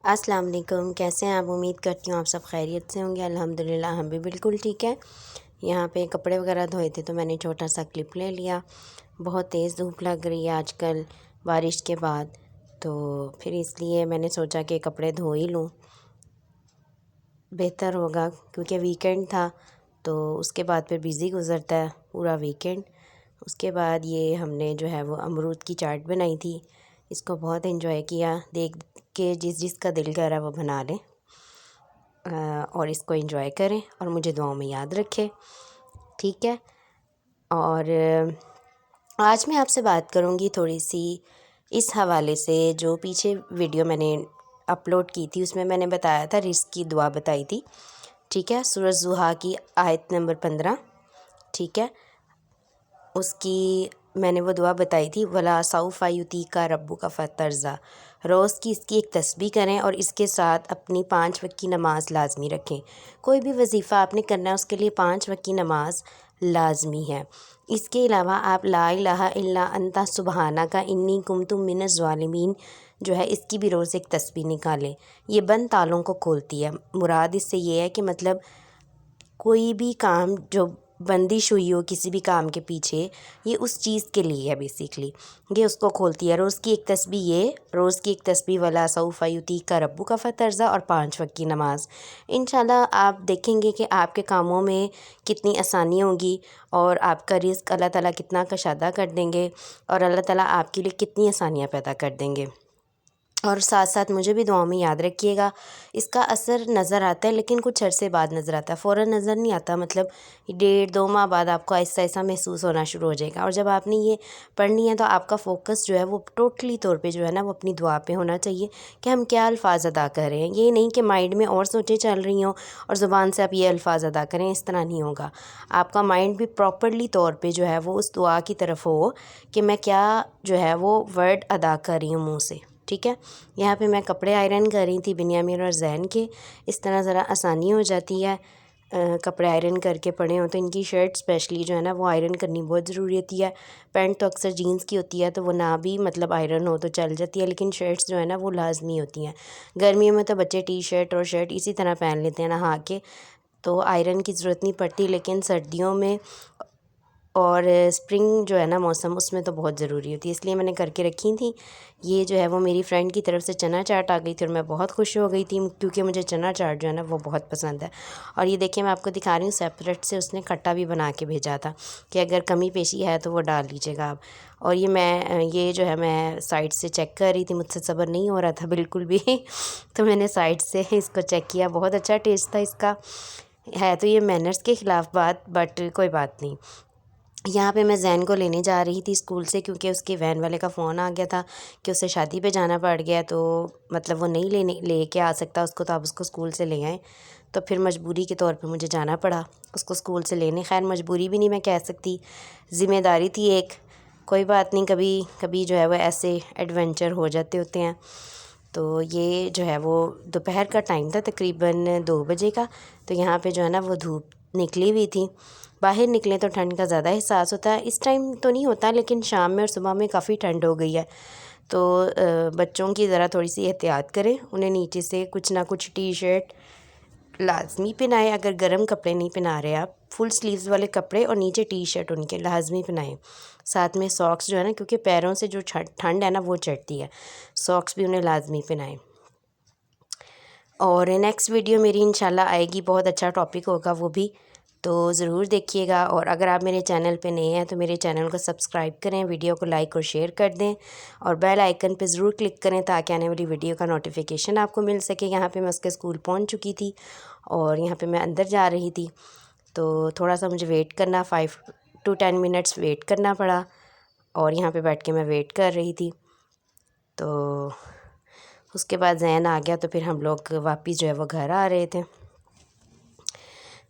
السلام علیکم، کیسے ہیں آپ؟ امید کرتی ہوں آپ سب خیریت سے ہوں گے۔ الحمدللہ ہم بھی بالکل ٹھیک ہے۔ یہاں پہ کپڑے وغیرہ دھوئے تھے تو میں نے چھوٹا سا کلپ لے لیا۔ بہت تیز دھوپ لگ رہی ہے آج کل بارش کے بعد، تو پھر اس لیے میں نے سوچا کہ کپڑے دھو ہی لوں، بہتر ہوگا، کیونکہ ویکینڈ تھا تو اس کے بعد پھر بزی گزرتا ہے پورا ویکینڈ۔ اس کے بعد یہ ہم نے جو ہے وہ امرود کی چاٹ بنائی تھی، اس کو بہت انجوائے کیا۔ دیکھ کے جس کا دل کر رہا ہے وہ بنا لیں اور اس کو انجوائے کریں اور مجھے دعاؤں میں یاد رکھے، ٹھیک ہے۔ اور آج میں آپ سے بات کروں گی تھوڑی سی اس حوالے سے، جو پیچھے ویڈیو میں نے اپلوڈ کی تھی اس میں نے بتایا تھا، رزق کی دعا بتائی تھی، ٹھیک ہے، سورۃ الضحیٰ کی آیت نمبر 15، ٹھیک ہے، اس کی میں نے وہ دعا بتائی تھی، وَلَا سَوْفَ يُعْطِيكَ رَبُّكَ فَتَرْضَىٰ۔ روز کی اس کی ایک تسبیح کریں اور اس کے ساتھ اپنی 5 وقت کی نماز لازمی رکھیں۔ کوئی بھی وظیفہ آپ نے کرنا ہے اس کے لیے 5 وقت کی نماز لازمی ہے۔ اس کے علاوہ آپ لا الہ الا انت سبحانک انی کنت من الظالمین جو ہے اس کی بھی روز ایک تسبیح نکالیں۔ یہ بند تالوں کو کھولتی ہے۔ مراد اس سے یہ ہے کہ مطلب کوئی بھی کام جو بندش ہوئی ہو کسی بھی کام کے پیچھے، یہ اس چیز کے لیے ہے بیسیکلی، یہ اس کو کھولتی ہے۔ روز کی ایک تسبیح وَلَا سَوْفَ يُعْطِيكَ رَبُّكَ فَتَرْضَىٰ اور 5 وقت کی نماز۔ انشاءاللہ آپ دیکھیں گے کہ آپ کے کاموں میں کتنی آسانی ہوگی اور آپ کا رزق اللہ تعالیٰ کتنا کشادہ کر دیں گے اور اللہ تعالیٰ آپ کے لیے کتنی آسانیاں پیدا کر دیں گے۔ اور ساتھ ساتھ مجھے بھی دعاؤں میں یاد رکھیے گا۔ اس کا اثر نظر آتا ہے لیکن کچھ عرصے بعد نظر آتا ہے، فوراً نظر نہیں آتا، مطلب 1.5-2 ماہ بعد آپ کو ایسا محسوس ہونا شروع ہو جائے گا۔ اور جب آپ نے یہ پڑھنی ہے تو آپ کا فوکس جو ہے وہ ٹوٹلی طور پہ جو ہے نا وہ اپنی دعا پہ ہونا چاہیے کہ ہم کیا الفاظ ادا کر رہے ہیں۔ یہ نہیں کہ مائنڈ میں اور سوچیں چل رہی ہوں اور زبان سے آپ یہ الفاظ ادا کریں، اس طرح نہیں ہوگا۔ آپ کا مائنڈ بھی پراپرلی طور پہ جو ہے وہ اس دعا کی طرف ہو کہ میں کیا جو ہے وہ ورڈ ادا کر رہی ہوں منہ سے، ٹھیک ہے۔ یہاں پہ میں کپڑے آئرن کر رہی تھی بنیامین اور زین کے، اس طرح ذرا آسانی ہو جاتی ہے کپڑے آئرن کر کے پڑے ہوں تو۔ ان کی شرٹ اسپیشلی جو ہے نا وہ آئرن کرنی بہت ضروری ہوتی ہے۔ پینٹ تو اکثر جینس کی ہوتی ہے تو وہ نہ بھی مطلب آئرن ہو تو چل جاتی ہے، لیکن شرٹس جو ہے نا وہ لازمی ہوتی ہیں۔ گرمیوں میں تو بچے ٹی شرٹ اور شرٹ اسی طرح پہن لیتے ہیں نہا کے، تو آئرن کی ضرورت نہیں پڑتی، لیکن سردیوں میں اور اسپرنگ جو ہے نا موسم، اس میں تو بہت ضروری ہوتی ہے، اس لیے میں نے کر کے رکھی تھیں۔ یہ جو ہے وہ میری فرینڈ کی طرف سے چنا چاٹ آ گئی تھی اور میں بہت خوش ہو گئی تھی کیونکہ مجھے چنا چاٹ جو ہے نا وہ بہت پسند ہے۔ اور یہ دیکھیں میں آپ کو دکھا رہی ہوں، سیپریٹ سے اس نے کھٹا بھی بنا کے بھیجا تھا کہ اگر کمی پیشی ہے تو وہ ڈال لیجیے گا آپ۔ اور یہ جو ہے میں سائڈ سے چیک کر رہی تھی، مجھ سے صبر نہیں ہو رہا تھا بالکل بھی تو میں نے سائڈ سے اس کو چیک کیا، بہت اچھا ٹیسٹ تھا اس کا۔ ہے تو یہ مینرز کے خلاف بات، بٹ کوئی بات نہیں۔ یہاں پہ میں زین کو لینے جا رہی تھی اسکول سے، کیونکہ اس کے وین والے کا فون آ گیا تھا کہ اسے شادی پہ جانا پڑ گیا، تو مطلب وہ نہیں لے کے آ سکتا اس کو، تو آپ اس کو اسکول سے لے آئیں۔ تو پھر مجبوری کے طور پہ مجھے جانا پڑا اس کو اسکول سے لینے۔ خیر مجبوری بھی نہیں میں کہہ سکتی، ذمہ داری تھی ایک، کوئی بات نہیں، کبھی کبھی جو ہے وہ ایسے ایڈونچر ہو جاتے ہوتے ہیں۔ تو یہ جو ہے وہ دوپہر کا ٹائم تھا، تقریباً 2 بجے کا، تو یہاں پہ جو ہے نا وہ دھوپ نکلی ہوئی تھی۔ باہر نکلیں تو ٹھنڈ کا زیادہ احساس ہوتا ہے، اس ٹائم تو نہیں ہوتا لیکن شام میں اور صبح میں کافی ٹھنڈ ہو گئی ہے، تو بچوں کی ذرا تھوڑی سی احتیاط کریں، انہیں نیچے سے کچھ نہ کچھ ٹی شرٹ لازمی پہنائیں، اگر گرم کپڑے نہیں پہنا رہے آپ، فل سلیوز والے کپڑے اور نیچے ٹی شرٹ ان کے لازمی پہنائیں۔ ساتھ میں ساکس جو ہے نا، کیونکہ پیروں سے جو ٹھنڈ ہے نا وہ چڑھتی ہے، ساکس بھی انہیں لازمی پہنائیں۔ اور نیکسٹ ویڈیو میری انشاءاللہ آئے گی، بہت اچھا ٹاپک ہوگا وہ بھی، تو ضرور دیکھیے گا۔ اور اگر آپ میرے چینل پہ نئے ہیں تو میرے چینل کو سبسکرائب کریں، ویڈیو کو لائک اور شیئر کر دیں اور بیل آئیکن پہ ضرور کلک کریں تاکہ آنے والی ویڈیو کا نوٹیفیکیشن آپ کو مل سکے۔ یہاں پہ میں اس کے اسکول پہنچ چکی تھی اور یہاں پہ میں اندر جا رہی تھی، تو تھوڑا سا مجھے ویٹ کرنا، 5 to 10 منٹس ویٹ کرنا پڑا، اور یہاں پہ بیٹھ کے میں ویٹ کر رہی تھی۔ تو اس کے بعد زین آ گیا تو پھر ہم لوگ واپس جو ہے وہ گھر آ رہے تھے۔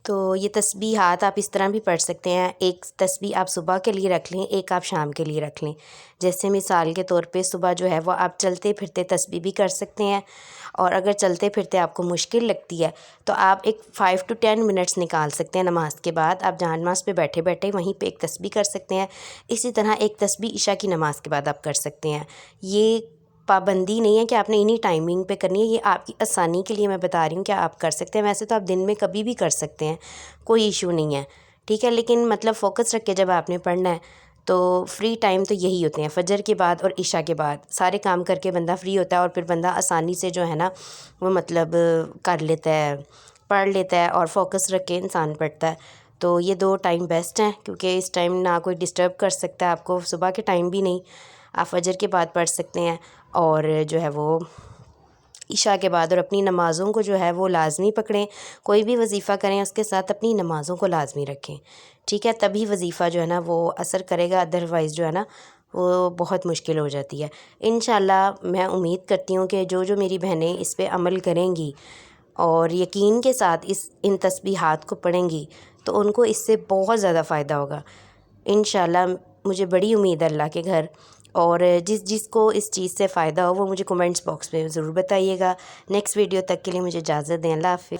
تو یہ تسبیحات آپ اس طرح بھی پڑھ سکتے ہیں، ایک تسبیح آپ صبح کے لیے رکھ لیں، ایک آپ شام کے لیے رکھ لیں۔ جیسے مثال کے طور پہ صبح جو ہے وہ آپ چلتے پھرتے تسبیح بھی کر سکتے ہیں، اور اگر چلتے پھرتے آپ کو مشکل لگتی ہے تو آپ ایک 5 to 10 منٹس نکال سکتے ہیں نماز کے بعد، آپ جہاں نماز پہ بیٹھے بیٹھے وہیں پہ ایک تسبیح کر سکتے ہیں۔ اسی طرح ایک تسبیح عشاء کی نماز کے بعد آپ کر سکتے ہیں۔ یہ پابندی نہیں ہے کہ آپ نے انہی ٹائمنگ پہ کرنی ہے، یہ آپ کی آسانی کے لیے میں بتا رہی ہوں کہ آپ کر سکتے ہیں۔ ویسے تو آپ دن میں کبھی بھی کر سکتے ہیں، کوئی ایشو نہیں ہے، ٹھیک ہے، لیکن مطلب فوکس رکھ کے جب آپ نے پڑھنا ہے تو فری ٹائم تو یہی ہوتے ہیں، فجر کے بعد اور عشاء کے بعد سارے کام کر کے بندہ فری ہوتا ہے، اور پھر بندہ آسانی سے جو ہے نا وہ مطلب کر لیتا ہے، پڑھ لیتا ہے، اور فوکس رکھ کے انسان پڑھتا ہے۔ تو یہ 2 ٹائم بیسٹ ہیں، کیونکہ اس ٹائم نہ کوئی ڈسٹرب کر سکتا ہے آپ کو، صبح کے ٹائم بھی نہیں، آپ فجر کے بعد پڑھ سکتے ہیں، اور جو ہے وہ عشاء کے بعد۔ اور اپنی نمازوں کو جو ہے وہ لازمی پکڑیں، کوئی بھی وظیفہ کریں اس کے ساتھ اپنی نمازوں کو لازمی رکھیں، ٹھیک ہے، تبھی وظیفہ جو ہے نا وہ اثر کرے گا، ادروائز جو ہے نا وہ بہت مشکل ہو جاتی ہے۔ انشاءاللہ میں امید کرتی ہوں کہ جو میری بہنیں اس پہ عمل کریں گی اور یقین کے ساتھ ان تسبیحات کو پڑھیں گی تو ان کو اس سے بہت زیادہ فائدہ ہوگا انشاءاللہ۔ مجھے بڑی امید ہے اللہ کے گھر، اور جس کو اس چیز سے فائدہ ہو وہ مجھے کمنٹس باکس میں ضرور بتائیے گا۔ نیکسٹ ویڈیو تک کے لیے مجھے اجازت دیں، اللہ حافظ۔